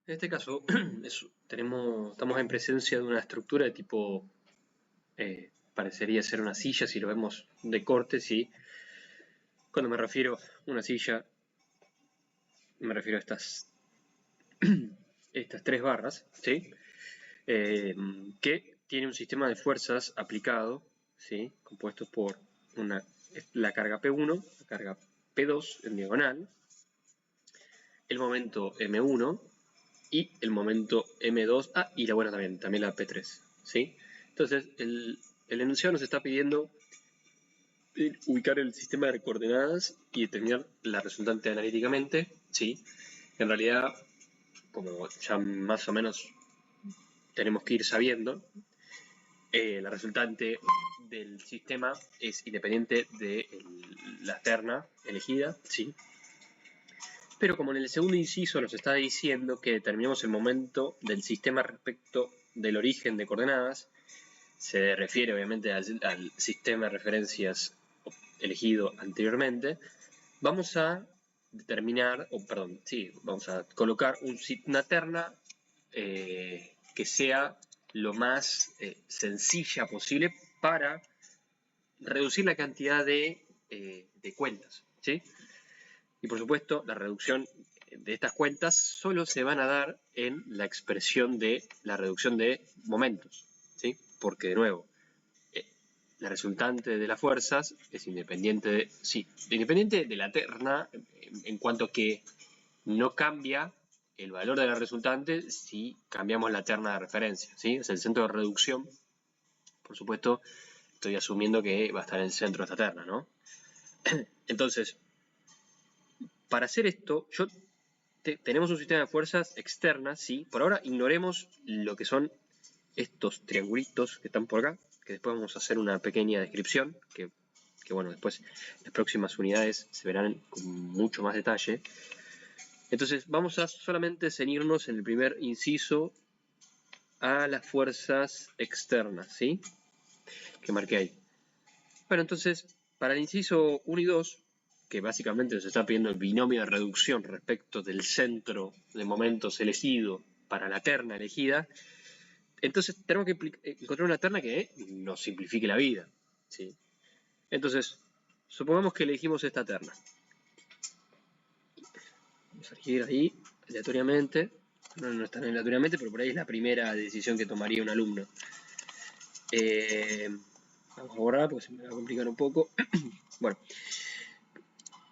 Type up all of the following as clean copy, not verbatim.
En este caso, estamos en presencia de una estructura de tipo, parecería ser una silla si lo vemos de corte, ¿sí? Cuando me refiero a una silla, me refiero a estas tres barras, ¿sí? Que tiene un sistema de fuerzas aplicado, ¿sí? Compuesto por la carga P1, la carga P2 en diagonal, el momento M1 y el momento M2, y la buena también la P3, ¿sí? Entonces, el enunciado nos está pidiendo ubicar el sistema de coordenadas y determinar la resultante analíticamente, ¿sí? En realidad, como ya más o menos tenemos que ir sabiendo, la resultante del sistema es independiente de la terna elegida, ¿sí? Pero como en el segundo inciso nos está diciendo que determinemos el momento del sistema respecto del origen de coordenadas, se refiere obviamente al sistema de referencias elegido anteriormente, vamos a determinar, vamos a colocar una terna que sea lo más sencilla posible para reducir la cantidad de cuentas, ¿sí? Y por supuesto, la reducción de estas cuentas solo se van a dar en la expresión de la reducción de momentos, ¿sí? Porque de nuevo, la resultante de las fuerzas es independiente de la terna en cuanto que no cambia el valor de la resultante si cambiamos la terna de referencia, ¿sí? Es el centro de reducción, por supuesto, estoy asumiendo que va a estar en el centro de esta terna, ¿no? Entonces, para hacer esto, tenemos un sistema de fuerzas externas, ¿sí? Por ahora ignoremos lo que son estos triangulitos que están por acá, que después vamos a hacer una pequeña descripción, que bueno, después las próximas unidades se verán con mucho más detalle. Entonces vamos a solamente ceñirnos en el primer inciso a las fuerzas externas, ¿sí? Que marqué ahí. Bueno, entonces, para el inciso 1 y 2, que básicamente nos está pidiendo el binomio de reducción respecto del centro de momentos elegido para la terna elegida, entonces tenemos que encontrar una terna que nos simplifique la vida, ¿sí? Entonces, supongamos que elegimos esta terna. Vamos a elegir ahí aleatoriamente. No es tan aleatoriamente, pero por ahí es la primera decisión que tomaría un alumno. Vamos a borrar porque se me va a complicar un poco. Bueno,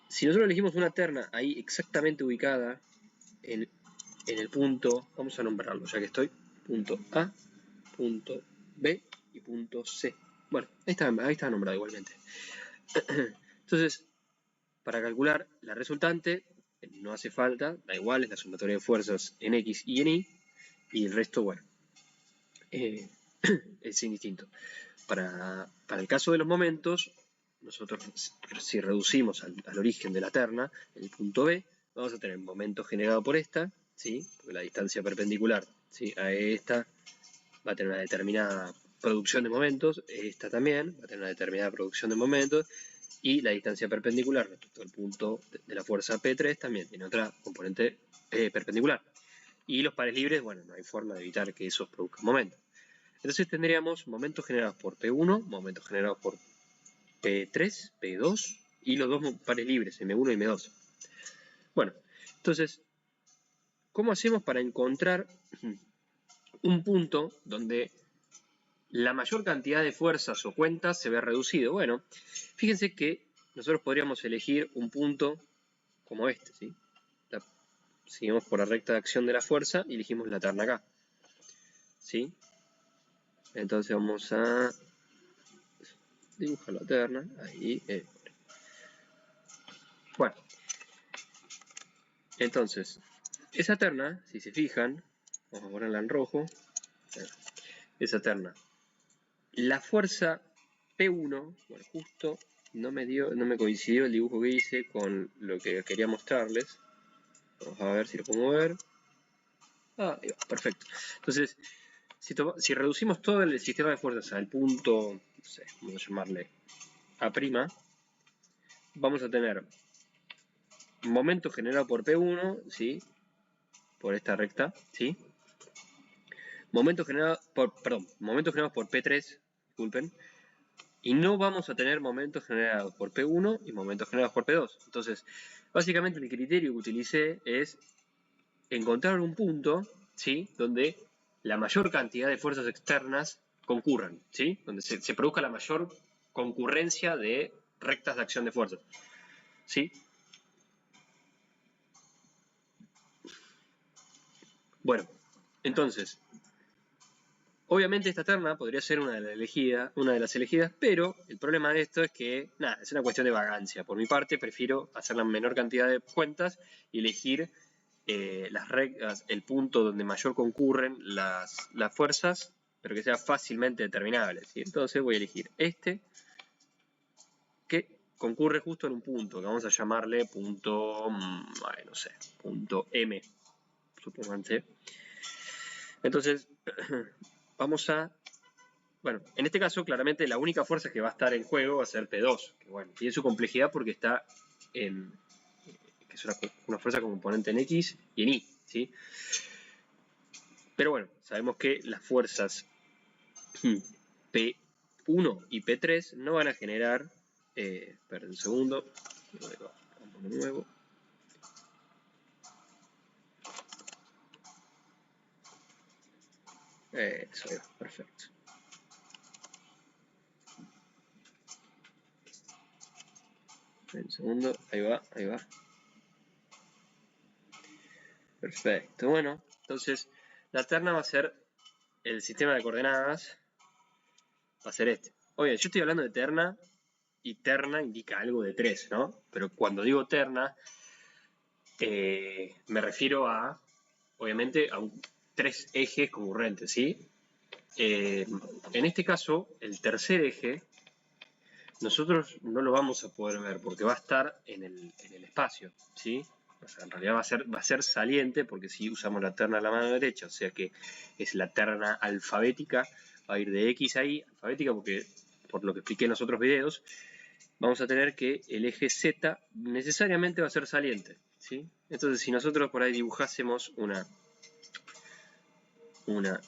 si nosotros elegimos una terna ahí exactamente ubicada en el punto, vamos a nombrarlo ya que estoy, punto A, punto B y punto C. Bueno, ahí está nombrado igualmente. Entonces, para calcular la resultante, no hace falta, da igual, es la sumatoria de fuerzas en X y en Y, y el resto, bueno, es indistinto. Para el caso de los momentos, nosotros si reducimos al origen de la terna, el punto B, vamos a tener el momento generado por esta, ¿sí? Porque la distancia perpendicular, ¿sí? A esta va a tener una determinada producción de momentos, esta también va a tener una determinada producción de momentos, y la distancia perpendicular respecto al punto de la fuerza P3 también tiene otra componente perpendicular. Y los pares libres, bueno, no hay forma de evitar que esos produzcan momentos. Entonces tendríamos momentos generados por P1, momentos generados por P3, P2 y los dos pares libres, M1 y M2. Bueno, entonces, ¿cómo hacemos para encontrar un punto donde la mayor cantidad de fuerzas o cuentas se ve reducido? Bueno, fíjense que nosotros podríamos elegir un punto como este, ¿sí? Seguimos por la recta de acción de la fuerza y elegimos la terna acá, ¿sí? Entonces vamos a dibujar la terna, ahí. Bueno, entonces, esa terna, si se fijan, vamos a ponerla en rojo, esa terna, la fuerza P1, bueno, justo no me coincidió el dibujo que hice con lo que quería mostrarles. Vamos a ver si lo puedo ver. Ahí va, perfecto. Entonces, si reducimos todo el sistema de fuerzas al punto, no sé, vamos a llamarle A', vamos a tener momento generado por P1, ¿sí? por esta recta, ¿sí? Momentos generados por P3, disculpen, y no vamos a tener momentos generados por P1 y momentos generados por P2. Entonces, básicamente el criterio que utilicé es encontrar un punto, ¿sí?, donde la mayor cantidad de fuerzas externas concurran, ¿sí?, donde se produzca la mayor concurrencia de rectas de acción de fuerzas, ¿sí? Bueno, entonces, obviamente esta terna podría ser una de las elegidas, pero el problema de esto es que, nada, es una cuestión de vagancia. Por mi parte, prefiero hacer la menor cantidad de cuentas y elegir las rectas, el punto donde mayor concurren las fuerzas, pero que sea fácilmente determinable, ¿sí? Entonces voy a elegir este, que concurre justo en un punto, que vamos a llamarle punto, no sé, punto M, supónganse. Entonces, vamos a... Bueno, en este caso, claramente, la única fuerza que va a estar en juego va a ser P2, que bueno, tiene su complejidad porque está en... que es una fuerza con componente en X y en Y, ¿sí? Pero bueno, sabemos que las fuerzas P1 y P3 no van a generar... esperen un segundo, vamos de nuevo. Eso, perfecto. Un segundo, ahí va. Perfecto, bueno, entonces la terna va a ser el sistema de coordenadas, va a ser este. Oye, yo estoy hablando de terna y terna indica algo de 3, ¿no? Pero cuando digo terna, me refiero a, obviamente, a 3 ejes concurrentes, ¿sí? En este caso, el tercer eje, nosotros no lo vamos a poder ver porque va a estar en el espacio, ¿sí? O sea, en realidad va a ser saliente porque si usamos la terna a la mano derecha, o sea que es la terna alfabética, va a ir de X a Y, alfabética porque, por lo que expliqué en los otros videos, vamos a tener que el eje Z necesariamente va a ser saliente, ¿sí? Entonces, si nosotros por ahí dibujásemos una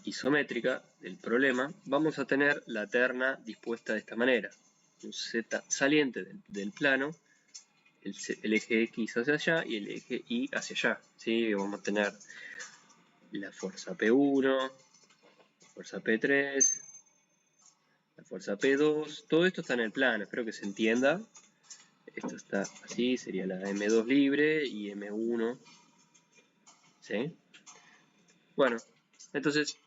isométrica del problema, vamos a tener la terna dispuesta de esta manera. Un Z saliente del plano, el eje X hacia allá y el eje Y hacia allá, ¿sí? Vamos a tener la fuerza P1, la fuerza P3, la fuerza P2, todo esto está en el plano, espero que se entienda. Esto está así, sería la M2 libre y M1, ¿sí? Bueno, entonces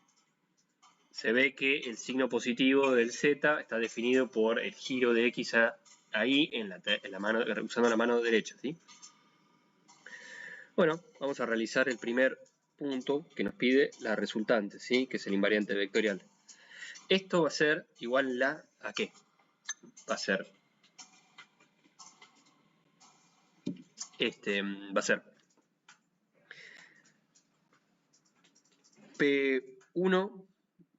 se ve que el signo positivo del Z está definido por el giro de X a Y usando la mano derecha, ¿sí? Bueno, vamos a realizar el primer punto que nos pide la resultante, ¿sí? Que es el invariante vectorial. Esto va a ser igual ¿a qué? Va a ser va a ser P1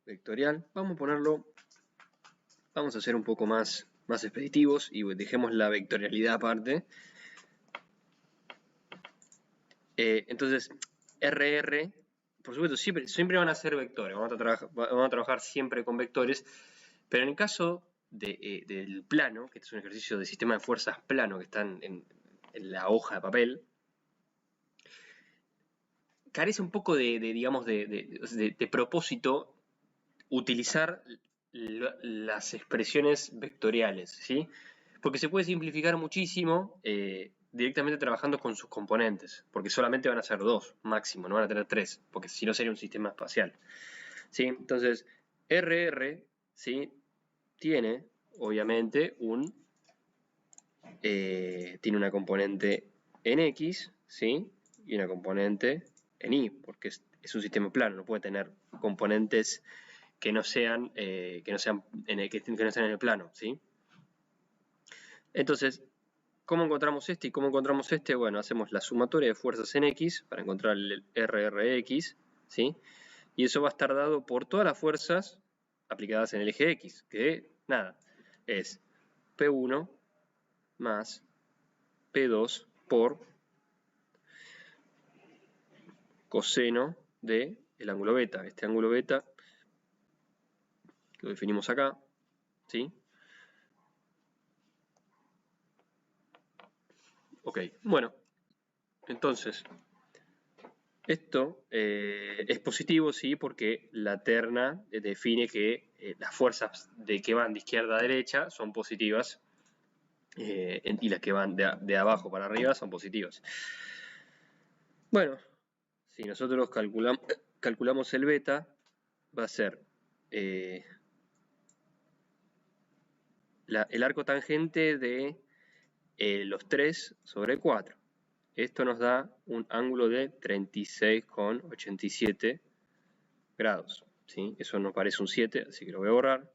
vectorial. Vamos a ser un poco más expeditivos y dejemos la vectorialidad aparte. Entonces, RR, por supuesto, siempre van a ser vectores. Vamos a trabajar siempre con vectores, pero en el caso del plano, que este es un ejercicio de sistema de fuerzas plano que está en la hoja de papel, carece un poco de propósito utilizar las expresiones vectoriales, ¿sí? Porque se puede simplificar muchísimo directamente trabajando con sus componentes, porque solamente van a ser 2 máximo, no van a tener 3, porque si no sería un sistema espacial, ¿sí? Entonces, RR, ¿sí?, tiene, obviamente, tiene una componente en X, ¿sí?, y una componente en Y, porque es un sistema plano, no puede tener componentes que no sean en el plano, ¿sí? Entonces, ¿cómo encontramos este y cómo encontramos este? Bueno, hacemos la sumatoria de fuerzas en X para encontrar el RRX, ¿sí? Y eso va a estar dado por todas las fuerzas aplicadas en el eje X, que, nada, es P1 más P2 por coseno del ángulo beta. Este ángulo beta lo definimos acá, ¿sí? Ok, bueno, entonces, esto es positivo, sí, porque la terna define que las fuerzas que van de izquierda a derecha son positivas y las que van de abajo para arriba son positivas. Bueno, si nosotros calculamos el beta, va a ser el arco tangente de los 3 sobre 4. Esto nos da un ángulo de 36,87 grados. ¿Sí? Eso nos parece un 7, así que lo voy a borrar.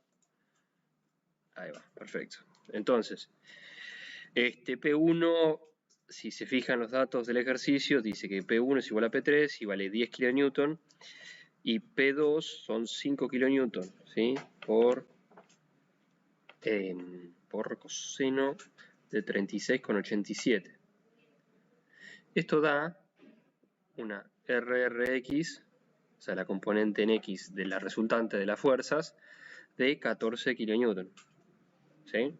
Ahí va, perfecto. Entonces, este P1, si se fijan los datos del ejercicio, dice que P1 es igual a P3 y vale 10 kN, y P2 son 5 kN, ¿sí? Por coseno de 36,87. Esto da una RRX, o sea, la componente en X de la resultante de las fuerzas, de 14 kN. ¿Sí?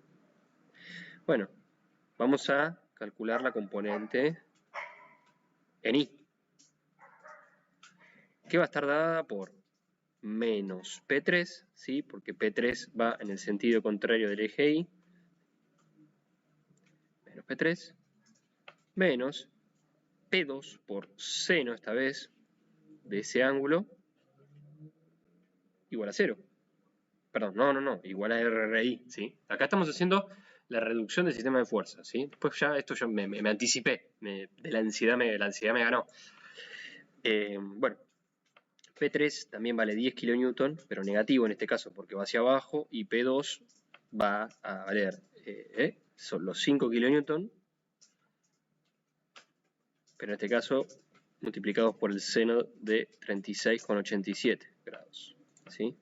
Bueno, vamos a calcular la componente en Y, que va a estar dada por menos P3, ¿sí? Porque P3 va en el sentido contrario del eje Y, menos P3, menos P2 por seno, esta vez, de ese ángulo, igual a 0. Perdón, no, igual a RRI, ¿sí? Acá estamos haciendo la reducción del sistema de fuerzas, ¿sí? Después ya esto yo me anticipé, la ansiedad me ganó. Bueno, P3 también vale 10 kN, pero negativo en este caso porque va hacia abajo, y P2 va a valer son los 5 kN, pero en este caso multiplicados por el seno de 36,87 grados, ¿sí?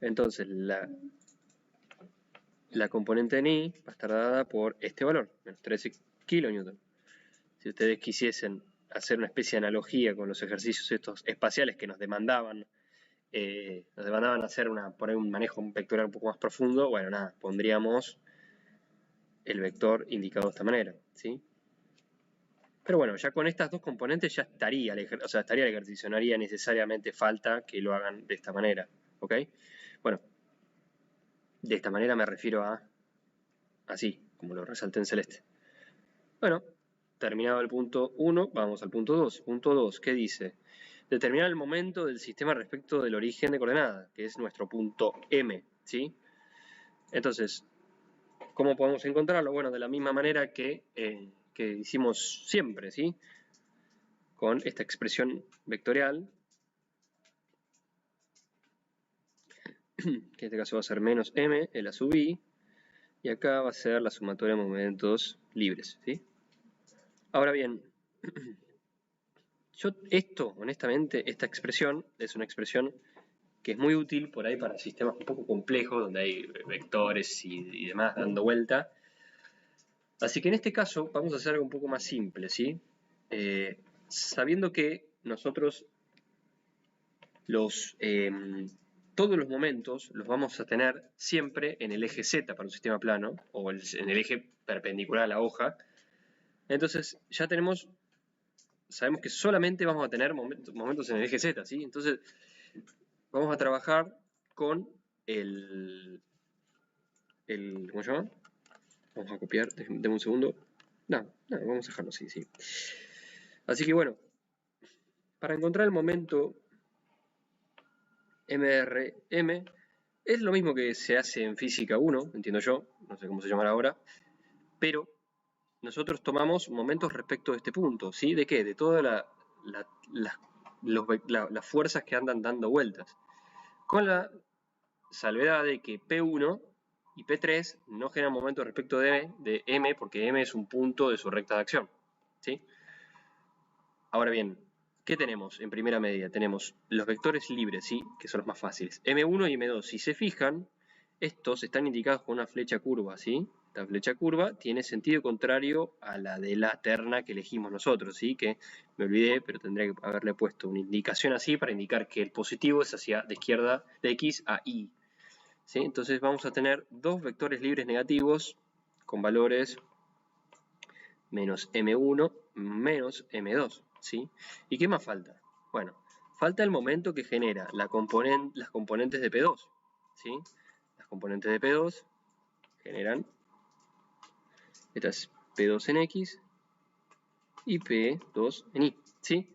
Entonces la componente en Y va a estar dada por este valor, menos 13 kN. Si ustedes quisiesen hacer una especie de analogía con los ejercicios estos espaciales que nos demandaban hacer poner un manejo vectorial un poco más profundo, bueno, nada, pondríamos el vector indicado de esta manera, ¿sí? Pero bueno, ya con estas dos componentes ya estaría el ejercicio, no haría necesariamente falta que lo hagan de esta manera, ¿ok? Bueno, de esta manera me refiero a así, como lo resalté en celeste. Bueno, terminado el punto 1, vamos al punto 2. Punto 2, ¿qué dice? Determinar el momento del sistema respecto del origen de coordenada, que es nuestro punto M, ¿sí? Entonces, ¿cómo podemos encontrarlo? Bueno, de la misma manera que hicimos siempre, ¿sí? Con esta expresión vectorial, que en este caso va a ser menos M, L a sub I, y acá va a ser la sumatoria de momentos libres, ¿sí? Ahora bien, honestamente, esta expresión es una expresión que es muy útil por ahí para sistemas un poco complejos, donde hay vectores y demás dando vuelta. Así que en este caso vamos a hacer algo un poco más simple, ¿sí? Sabiendo que nosotros todos los momentos los vamos a tener siempre en el eje Z para un sistema plano, o en el eje perpendicular a la hoja. Entonces ya sabemos que solamente vamos a tener momentos en el eje Z, ¿sí? Entonces vamos a trabajar con ¿cómo se llama? Vamos a copiar, denme un segundo. No, vamos a dejarlo así, sí. Así que bueno, para encontrar el momento MRM es lo mismo que se hace en física 1, entiendo yo, no sé cómo se llamará ahora, pero nosotros tomamos momentos respecto de este punto, ¿sí? ¿De qué? De todas las fuerzas que andan dando vueltas, con la salvedad de que P1 y P3 no generan momentos respecto de M, porque M es un punto de su recta de acción, ¿sí? Ahora bien, ¿qué tenemos en primera medida? Tenemos los vectores libres, ¿sí? Que son los más fáciles. M1 y M2. Si se fijan, estos están indicados con una flecha curva, ¿sí? esta flecha curva, tiene sentido contrario a la de la terna que elegimos nosotros, ¿sí? Que me olvidé, pero tendría que haberle puesto una indicación así para indicar que el positivo es hacia de izquierda de X a Y, ¿sí? Entonces vamos a tener dos vectores libres negativos con valores menos M1 menos M2, ¿sí? ¿Y qué más falta? Bueno, falta el momento que genera las componentes de P2, ¿sí? Las componentes de P2 generan, esta es P2 en X y P2 en Y, ¿sí?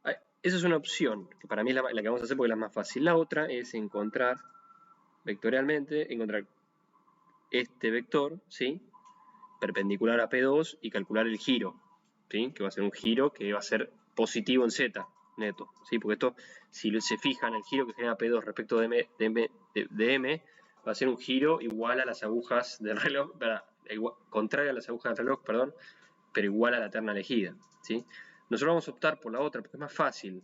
Esa es una opción, que para mí es la que vamos a hacer porque es la más fácil. La otra es encontrar, vectorialmente, encontrar este vector, ¿sí? Perpendicular a P2 y calcular el giro, ¿sí? Que va a ser un giro que va a ser positivo en Z, neto, ¿sí? Porque esto, si se fijan, el giro que genera P2 respecto de M va a ser un giro igual a las agujas del reloj, contrario a las agujas del reloj, perdón, pero igual a la terna elegida, ¿sí? Nosotros vamos a optar por la otra porque es más fácil.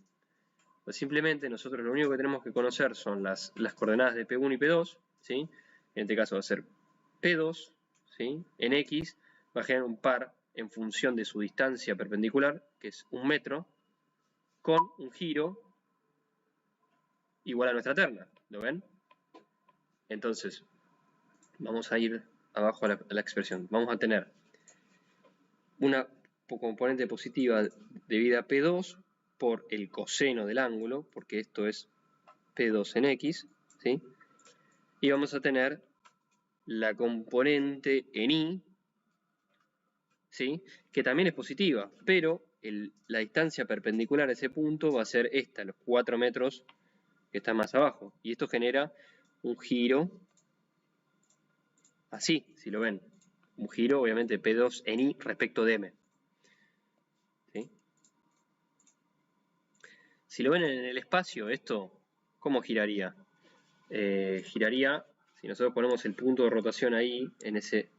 Pues simplemente nosotros lo único que tenemos que conocer son las coordenadas de P1 y P2, ¿sí? En este caso va a ser P2, ¿sí? En X va a generar un par en función de su distancia perpendicular, que es 1 metro, con un giro igual a nuestra terna, ¿lo ven? Entonces, vamos a ir abajo a la expresión. Vamos a tener una componente positiva debida a P2 por el coseno del ángulo, porque esto es P2 en X, ¿sí? Y vamos a tener la componente en Y, ¿sí? Que también es positiva, pero la distancia perpendicular a ese punto va a ser esta, los 4 metros que está más abajo. Y esto genera un giro así, si lo ven. Un giro, obviamente, P2 en Y respecto de M. ¿Sí? Si lo ven en el espacio, esto, ¿cómo giraría? Giraría, si nosotros ponemos el punto de rotación ahí, en ese,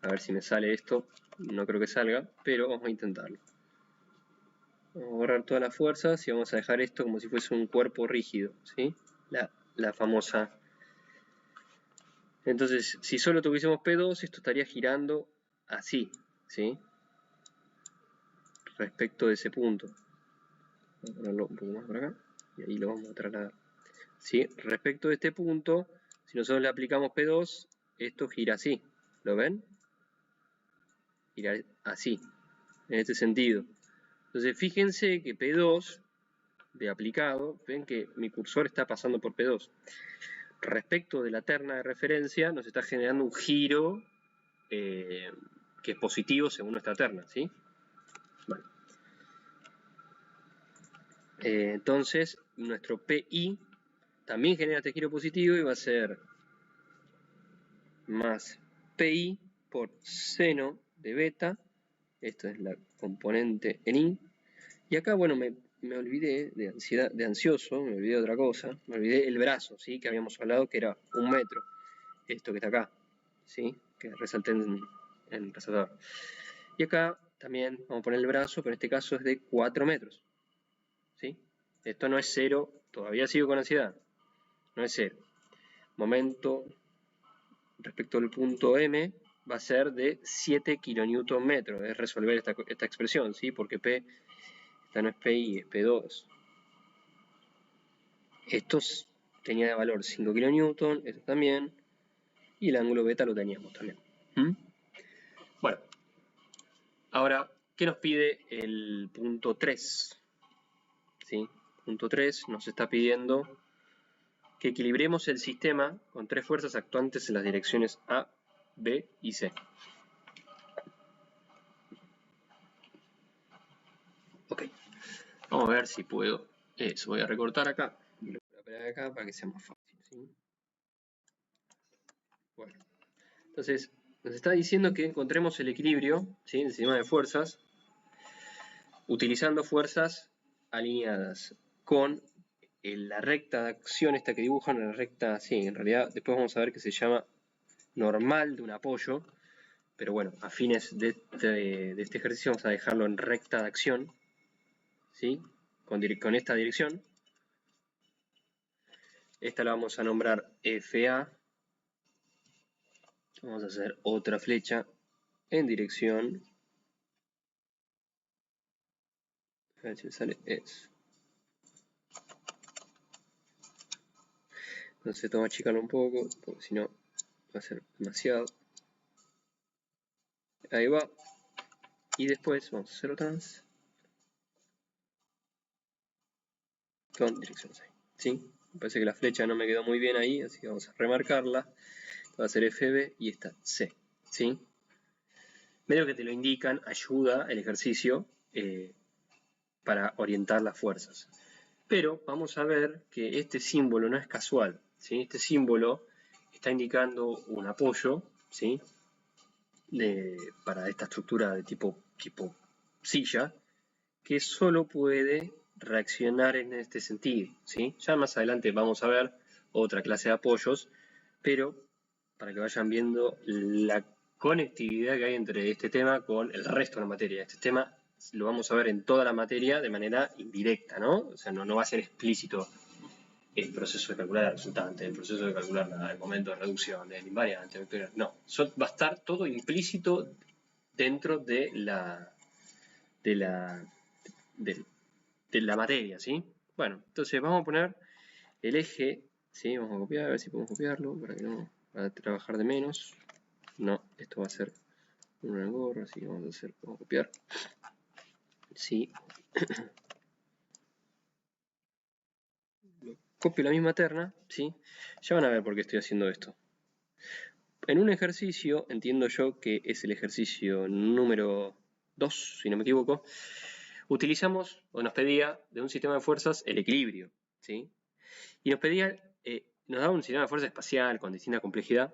a ver si me sale esto, no creo que salga, pero vamos a intentarlo. Vamos a borrar todas las fuerzas y vamos a dejar esto como si fuese un cuerpo rígido, ¿sí? La famosa. Entonces, si solo tuviésemos P2, esto estaría girando así, ¿sí? Respecto de ese punto. Vamos a ponerlo un poco más por acá y ahí lo vamos a trasladar. ¿Sí? Respecto de este punto, si nosotros le aplicamos P2, esto gira así. ¿Lo ven? Gira así, en este sentido. Entonces, fíjense que P2 de aplicado, ven que mi cursor está pasando por P2. Respecto de la terna de referencia, nos está generando un giro que es positivo según nuestra terna, ¿sí? Bueno. Entonces, nuestro PI también genera este giro positivo y va a ser más PI por seno de beta. Esta es la componente en I. Y acá, bueno, me olvidé de ansiedad, de ansioso, me olvidé de otra cosa. Me olvidé el brazo, ¿sí? Que habíamos hablado que era 1 metro. Esto que está acá, ¿sí? Que resalté en el resaltador. Y acá también vamos a poner el brazo, pero en este caso es de 4 metros. ¿Sí? Esto no es 0, todavía sigo con ansiedad. No es 0. Momento respecto al punto M va a ser de 7 kN. Es resolver esta expresión, ¿sí? Porque P, esta no es PI, es P2. Esto tenía de valor 5 kN, esto también. Y el ángulo beta lo teníamos también. Bueno, ahora, ¿qué nos pide el punto 3? ¿Sí? Punto 3 nos está pidiendo que equilibremos el sistema con 3 fuerzas actuantes en las direcciones A, B y C. Ok, vamos a ver si puedo. Eso, voy a recortar acá y lo voy a pegar acá para que sea más fácil, ¿sí? Bueno, entonces nos está diciendo que encontremos el equilibrio, ¿sí? El sistema de fuerzas utilizando fuerzas alineadas con la recta de acción esta que dibujan, la recta, sí, en realidad después vamos a ver que se llama normal de un apoyo, pero bueno, a fines de este ejercicio vamos a dejarlo en recta de acción, ¿sí? Con esta dirección. Esta la vamos a nombrar FA Vamos a hacer otra flecha en dirección. A ver si me sale eso. Entonces toma achicarlo un poco, porque si no va a ser demasiado. Ahí va. Y después vamos a hacer otra más. Con dirección 6. ¿Sí? Me parece que la flecha no me quedó muy bien ahí, así que vamos a remarcarla. Va a ser FB y esta C. ¿Sí? Medio que te lo indican, ayuda el ejercicio para orientar las fuerzas. Pero vamos a ver que este símbolo no es casual. ¿Sí? Este símbolo está indicando un apoyo, ¿sí? Para esta estructura de tipo silla, que solo puede reaccionar en este sentido, ¿sí? Ya más adelante vamos a ver otra clase de apoyos, pero para que vayan viendo la conectividad que hay entre este tema con el resto de la materia. Este tema lo vamos a ver en toda la materia de manera indirecta, ¿no? O sea, no va a ser explícito el proceso de calcular la resultante, el proceso de calcular el momento de reducción, el invariante, vectorial. No, va a estar todo implícito dentro de la materia, ¿sí? Bueno, entonces vamos a poner el eje, ¿sí? Vamos a copiar, a ver si podemos copiarlo para que no, para trabajar de menos. No, esto va a ser una gorra, así que vamos a copiar. Sí. Copio la misma terna, ¿sí? Ya van a ver por qué estoy haciendo esto. En un ejercicio, entiendo yo que es el ejercicio número 2, si no me equivoco, utilizamos, o nos pedía, de un sistema de fuerzas el equilibrio, ¿sí? Y nos pedía, nos daba un sistema de fuerza espacial con distinta complejidad,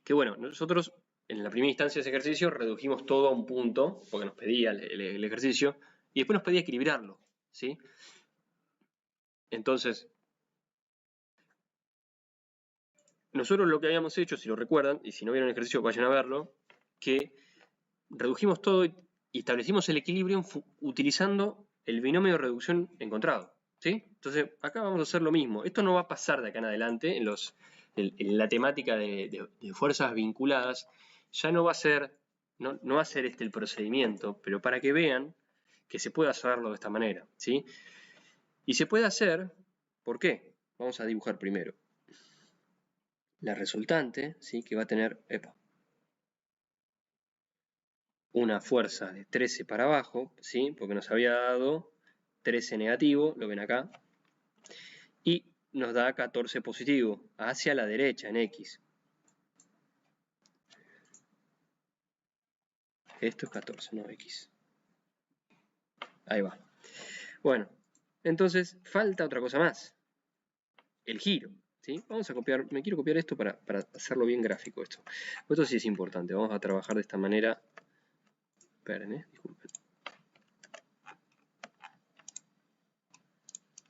que bueno, nosotros en la primera instancia de ese ejercicio redujimos todo a un punto, porque nos pedía el ejercicio, y después nos pedía equilibrarlo, ¿sí? Entonces, nosotros lo que habíamos hecho, si lo recuerdan, y si no vieron el ejercicio vayan a verlo, que redujimos todo y establecimos el equilibrio utilizando el binomio de reducción encontrado, ¿sí? Entonces, acá vamos a hacer lo mismo. Esto no va a pasar de acá en adelante, en la temática de fuerzas vinculadas, ya no va a ser, no va a ser este el procedimiento, pero para que vean que se puede hacerlo de esta manera, ¿sí? Y se puede hacer, ¿por qué? Vamos a dibujar primero la resultante, ¿sí? Que va a tener, una fuerza de 13 para abajo, ¿sí? Porque nos había dado 13 negativo, lo ven acá, y nos da 14 positivo, hacia la derecha en X. Esto es 14, no X. Ahí va. Bueno, entonces falta otra cosa más, el giro, ¿sí? Vamos a copiar, me quiero copiar esto para hacerlo bien gráfico esto. Esto sí es importante, vamos a trabajar de esta manera. Esperen, disculpen.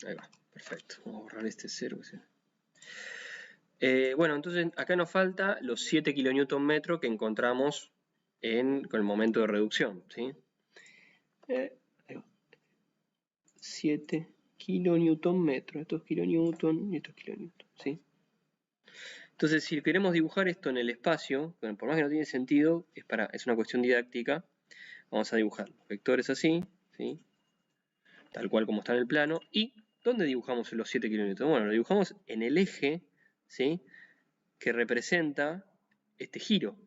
Ahí va, perfecto. Vamos a borrar este 0. Bueno, entonces acá nos falta los 7 kN que encontramos con el momento de reducción, ¿sí? 7 kN, esto es kilonewton y esto es kilonewton, ¿sí? Entonces, si queremos dibujar esto en el espacio, bueno, por más que no tiene sentido, es una cuestión didáctica, vamos a dibujar los vectores así, ¿sí? Tal cual como está en el plano. ¿Y dónde dibujamos los 7 kN? Bueno, lo dibujamos en el eje, ¿sí? Que representa este giro,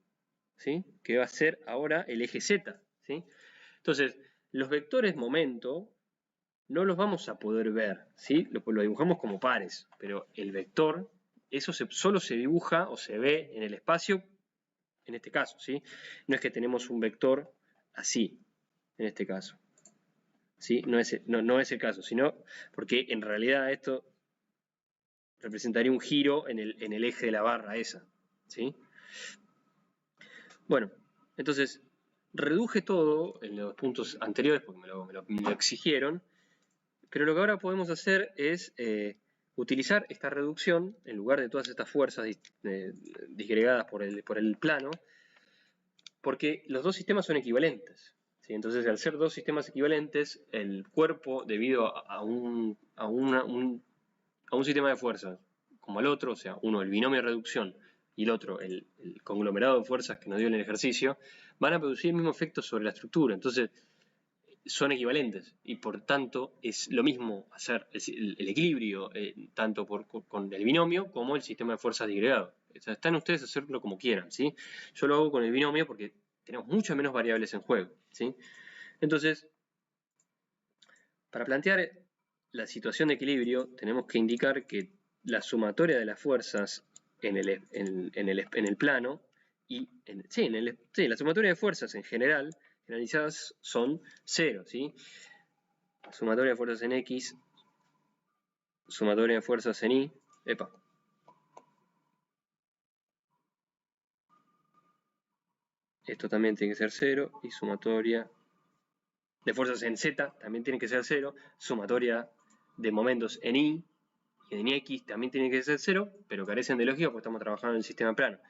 ¿sí? Que va a ser ahora el eje Z, ¿sí? Entonces, los vectores momento no los vamos a poder ver, ¿sí? Lo dibujamos como pares, pero el vector, eso solo se dibuja o se ve en el espacio, en este caso, ¿sí? No es que tenemos un vector así, en este caso, ¿sí? No es el caso, sino porque en realidad esto representaría un giro en el eje de la barra esa, ¿sí? Bueno, entonces reduje todo en los puntos anteriores porque me lo exigieron, pero lo que ahora podemos hacer es utilizar esta reducción en lugar de todas estas fuerzas disgregadas por el plano, porque los dos sistemas son equivalentes, ¿sí? Entonces, al ser dos sistemas equivalentes, el cuerpo, debido a un sistema de fuerzas como al otro, o sea, uno el binomio de reducción y el otro, el conglomerado de fuerzas que nos dio en el ejercicio, van a producir el mismo efecto sobre la estructura. Entonces, son equivalentes y por tanto es lo mismo hacer el equilibrio tanto con el binomio como el sistema de fuerzas disgregado. O sea, están ustedes a hacerlo como quieran, ¿sí? Yo lo hago con el binomio porque tenemos muchas menos variables en juego, ¿sí? Entonces, para plantear la situación de equilibrio tenemos que indicar que la sumatoria de las fuerzas en el plano y la sumatoria de fuerzas en general generalizadas son 0, ¿sí? Sumatoria de fuerzas en X, sumatoria de fuerzas en Y, esto también tiene que ser 0, y sumatoria de fuerzas en Z también tiene que ser 0, sumatoria de momentos en Y y en X también tiene que ser 0, pero carecen de lógica porque estamos trabajando en el sistema plano.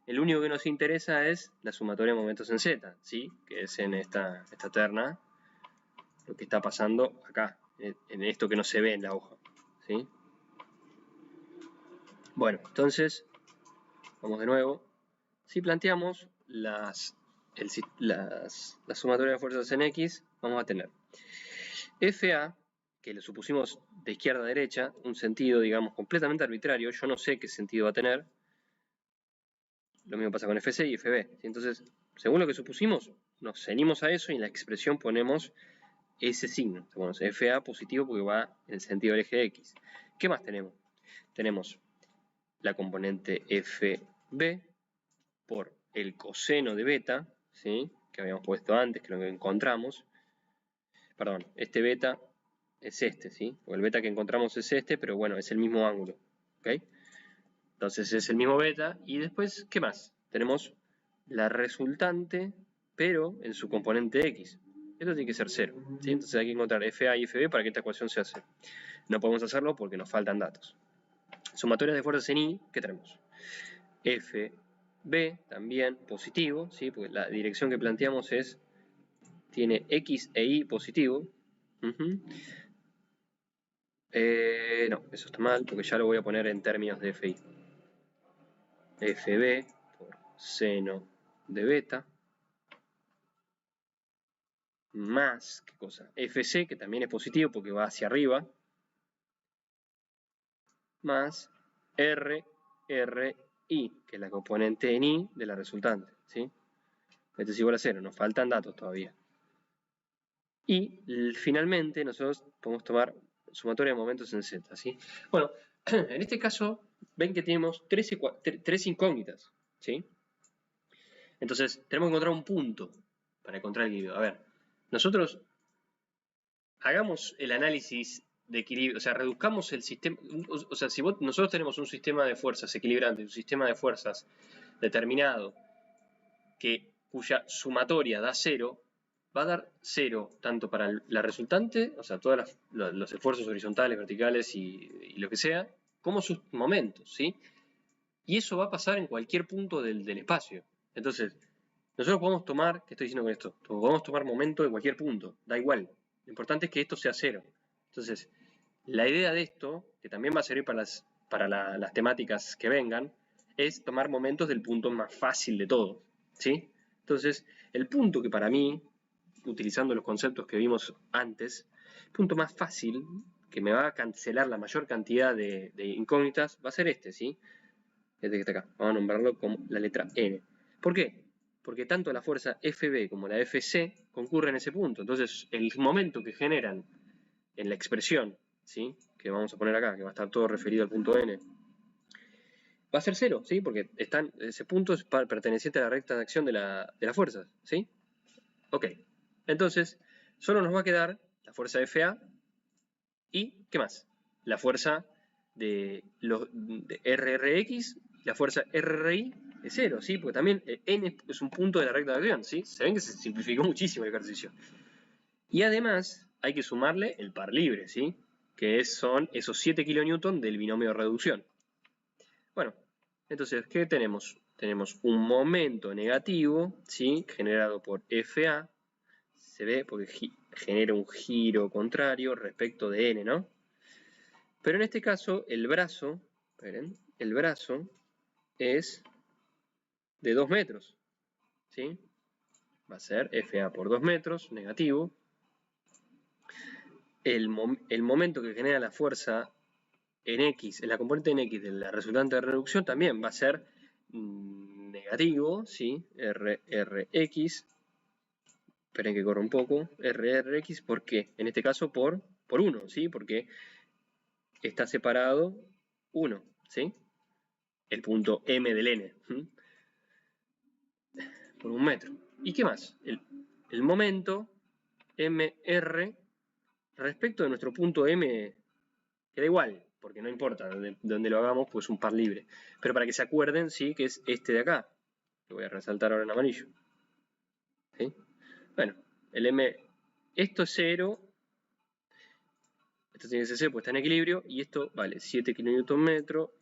El único que nos interesa es la sumatoria de momentos en Z, ¿sí? Que es en esta terna, lo que está pasando acá, en esto que no se ve en la hoja, ¿sí? Bueno, entonces, vamos de nuevo. Si planteamos la sumatoria de fuerzas en X, vamos a tener FA, que le supusimos de izquierda a derecha, un sentido, digamos, completamente arbitrario. Yo no sé qué sentido va a tener. Lo mismo pasa con FC y FB. Entonces, según lo que supusimos, nos ceñimos a eso y en la expresión ponemos ese signo. Ponemos FA positivo porque va en el sentido del eje X. ¿Qué más tenemos? Tenemos la componente FB por el coseno de beta, ¿sí? Que habíamos puesto antes, que lo que encontramos. Perdón, este beta es este, ¿sí? O el beta que encontramos es este, pero bueno, es el mismo ángulo, ¿ok? Entonces es el mismo beta. Y después, ¿qué más? Tenemos la resultante, pero en su componente X. Esto tiene que ser 0, ¿sí? Entonces hay que encontrar FA y FB para que esta ecuación sea 0. No podemos hacerlo porque nos faltan datos. Sumatorias de fuerzas en Y, ¿qué tenemos? FB también positivo, ¿sí? Porque la dirección que planteamos tiene X e Y positivo. No, eso está mal porque ya lo voy a poner en términos de FI. FB por seno de beta más, ¿qué cosa? FC, que también es positivo porque va hacia arriba, más RI, que es la componente en Y de la resultante, ¿sí? Esto es igual a 0, nos faltan datos todavía. Y finalmente nosotros podemos tomar sumatoria de momentos en Z, ¿sí? Bueno, en este caso ven que tenemos tres incógnitas, ¿sí? Entonces tenemos que encontrar un punto para encontrar el equilibrio. A ver, nosotros hagamos el análisis de equilibrio, o sea, reduzcamos el sistema, o sea, si nosotros tenemos un sistema de fuerzas equilibrante, un sistema de fuerzas determinado, cuya sumatoria da 0, va a dar 0 tanto para la resultante, o sea, todos los esfuerzos horizontales, verticales y lo que sea, como sus momentos, ¿sí? Y eso va a pasar en cualquier punto del espacio. Entonces, nosotros podemos tomar, ¿qué estoy diciendo con esto? Podemos tomar momento de cualquier punto, da igual. Lo importante es que esto sea 0. Entonces, la idea de esto, que también va a servir para las temáticas que vengan, es tomar momentos del punto más fácil de todos, ¿sí? Entonces, el punto que para mí, utilizando los conceptos que vimos antes, el punto más fácil, que me va a cancelar la mayor cantidad de incógnitas, va a ser este, ¿sí? Este que está acá. Vamos a nombrarlo como la letra N. ¿Por qué? Porque tanto la fuerza FB como la FC concurren en ese punto. Entonces, el momento que generan en la expresión, ¿sí? Que vamos a poner acá, que va a estar todo referido al punto N, va a ser 0, ¿sí? Porque ese punto es perteneciente a la recta de acción de las fuerzas, ¿sí? Ok. Entonces, solo nos va a quedar la fuerza FA y, ¿qué más? La fuerza de RRX, la fuerza RRI es 0, ¿sí? Porque también N es un punto de la recta de acción, ¿sí? Se ven que se simplificó muchísimo el ejercicio. Y además hay que sumarle el par libre, ¿sí? Que son esos 7 kN del binomio de reducción. Bueno, entonces, ¿qué tenemos? Tenemos un momento negativo, ¿sí? Generado por FA. Se ve porque genera un giro contrario respecto de N, ¿no? Pero en este caso, el brazo, esperen, el brazo es de 2 metros, ¿sí? Va a ser FA por 2 metros, negativo. El momento que genera la fuerza en X, en la componente en X de la resultante de reducción también va a ser negativo, ¿sí? RRX. Esperen que corra un poco. RRX, ¿por qué? En este caso por 1, ¿sí? Porque está separado 1, ¿sí? El punto M del N. Por 1 metro. ¿Y qué más? El momento MR respecto de nuestro punto M queda igual, porque no importa donde lo hagamos, pues un par libre. Pero para que se acuerden, sí, que es este de acá. Lo voy a resaltar ahora en amarillo. ¿Sí? Bueno, el M, esto es 0. Esto tiene que ser 0 porque está en equilibrio. Y esto vale 7 kN,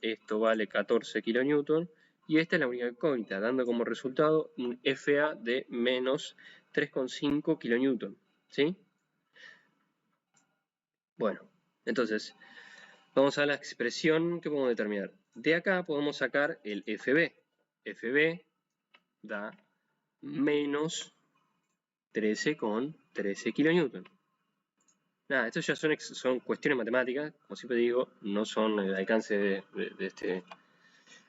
esto vale 14 kN. Y esta es la única incógnita, dando como resultado un FA de menos 3,5 kN. ¿Sí? Bueno, entonces, vamos a la expresión que podemos determinar. De acá podemos sacar el FB. FB da menos 13,13 kN. Nada, esto ya son cuestiones matemáticas, como siempre digo, no son el alcance de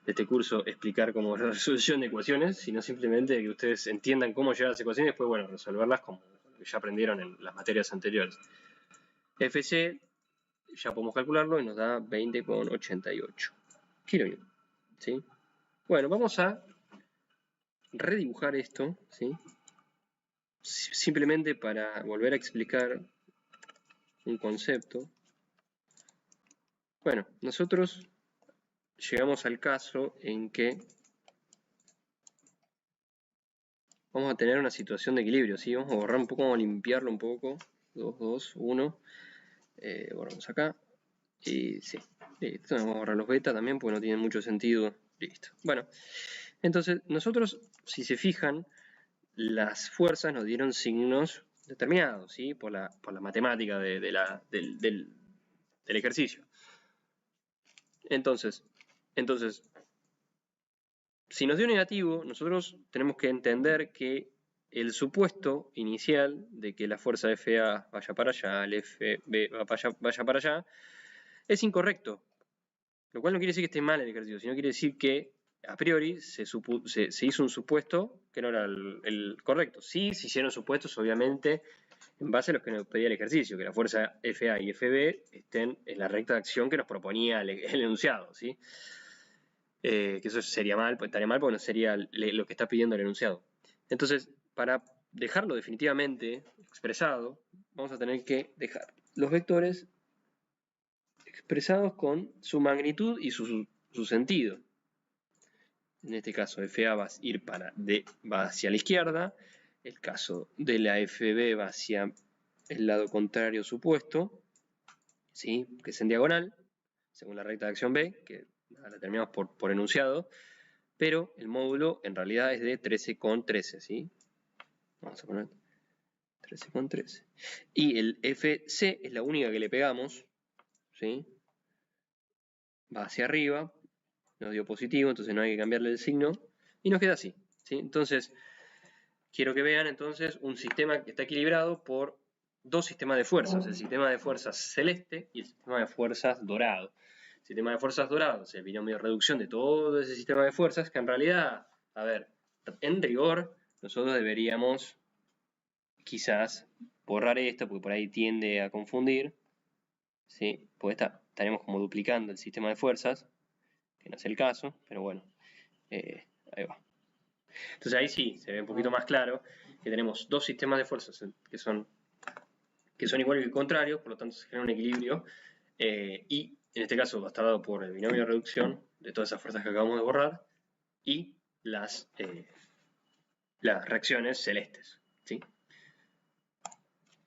este curso explicar como la resolución de ecuaciones, sino simplemente que ustedes entiendan cómo llegar a las ecuaciones y después, bueno, resolverlas como ya aprendieron en las materias anteriores. FC ya podemos calcularlo y nos da 20,88 kN. ¿Sí? Bueno, vamos a redibujar esto, ¿sí? Simplemente para volver a explicar un concepto. Bueno, nosotros llegamos al caso en que vamos a tener una situación de equilibrio, ¿sí? Vamos a borrar un poco, vamos a limpiarlo un poco. 2, 2, 1. Borramos acá. Y sí, listo. Vamos a borrar los beta también porque no tienen mucho sentido. Listo. Bueno, entonces nosotros, si se fijan, las fuerzas nos dieron signos determinados, ¿sí? Por la matemática del ejercicio. Entonces, si nos dio negativo, nosotros tenemos que entender que el supuesto inicial de que la fuerza FA vaya para allá, el FB vaya para allá, es incorrecto. Lo cual no quiere decir que esté mal el ejercicio, sino quiere decir que a priori se hizo un supuesto que no era el correcto. Sí, se hicieron supuestos, obviamente, en base a los que nos pedía el ejercicio, que la fuerza FA y FB estén en la recta de acción que nos proponía el enunciado, ¿sí? Que eso sería mal, estaría mal porque no sería lo que está pidiendo el enunciado. Entonces, para dejarlo definitivamente expresado, vamos a tener que dejar los vectores expresados con su magnitud y su sentido. En este caso, FA va a ir va hacia la izquierda, el caso de la FB va hacia el lado contrario supuesto, ¿sí? Que es en diagonal, según la recta de acción B, que la terminamos por enunciado, pero el módulo en realidad es de 13,13, ¿sí? Vamos a poner 13,13. Y el FC es la única que le pegamos, ¿sí? Va hacia arriba, nos dio positivo, entonces no hay que cambiarle el signo, y nos queda así, ¿sí? Entonces, quiero que vean entonces un sistema que está equilibrado por dos sistemas de fuerzas, el sistema de fuerzas celeste y el sistema de fuerzas dorado. El sistema de fuerzas dorado es el binomio de reducción de todo ese sistema de fuerzas que en realidad, a ver, en rigor, nosotros deberíamos quizás borrar esto porque por ahí tiende a confundir, ¿sí? Pues estaremos como duplicando el sistema de fuerzas, que no es el caso, pero bueno, ahí va. Entonces ahí sí, se ve un poquito más claro que tenemos dos sistemas de fuerzas que son iguales que contrarios, por lo tanto se genera un equilibrio, y en este caso va a estar dado por el binomio de reducción de todas esas fuerzas que acabamos de borrar y las reacciones celestes.